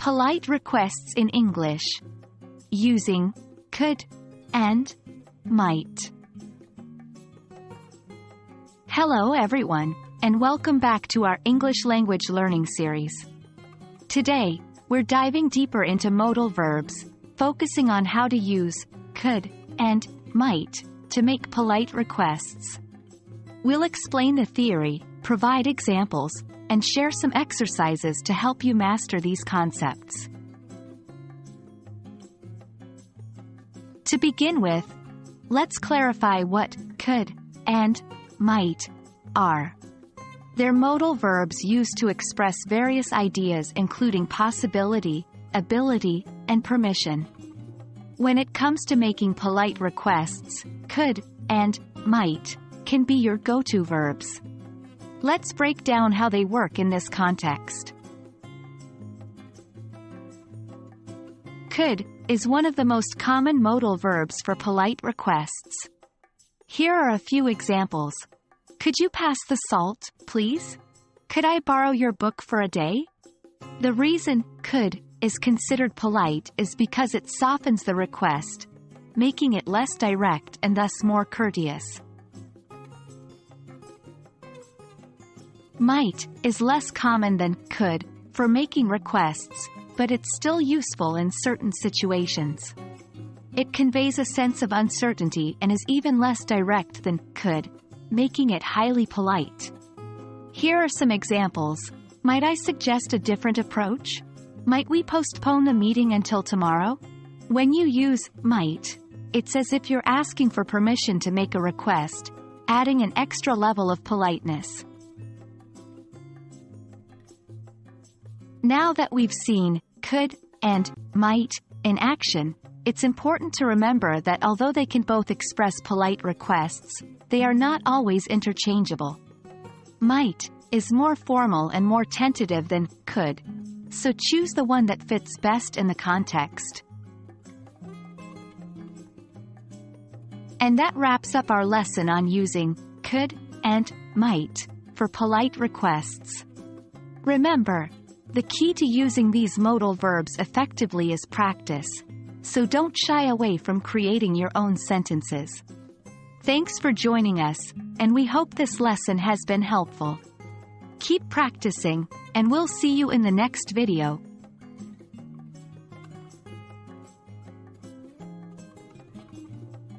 Polite requests in English. Using could and might. Hello everyone, and welcome back to our English language learning series. Today, we're diving deeper into modal verbs, focusing on how to use could and might to make polite requests. We'll explain the theory, provide examples, and share some exercises to help you master these concepts. To begin with, let's clarify what could and might are. They're modal verbs used to express various ideas including possibility, ability, and permission. When it comes to making polite requests, could and might can be your go-to verbs. Let's break down how they work in this context. Could is one of the most common modal verbs for polite requests. Here are a few examples. Could you pass the salt, please? Could I borrow your book for a day? The reason could is considered polite is because it softens the request, making it less direct and thus more courteous. Might is less common than could for making requests, but it's still useful in certain situations. It conveys a sense of uncertainty and is even less direct than could, making it highly polite. Here are some examples. Might I suggest a different approach? Might we postpone the meeting until tomorrow? When you use might, it's as if you're asking for permission to make a request, adding an extra level of politeness. Now that we've seen could and might in action, it's important to remember that although they can both express polite requests, they are not always interchangeable. Might is more formal and more tentative than could, so choose the one that fits best in the context. And that wraps up our lesson on using could and might for polite requests. Remember, the key to using these modal verbs effectively is practice, so don't shy away from creating your own sentences. Thanks for joining us, and we hope this lesson has been helpful. Keep practicing, and we'll see you in the next video.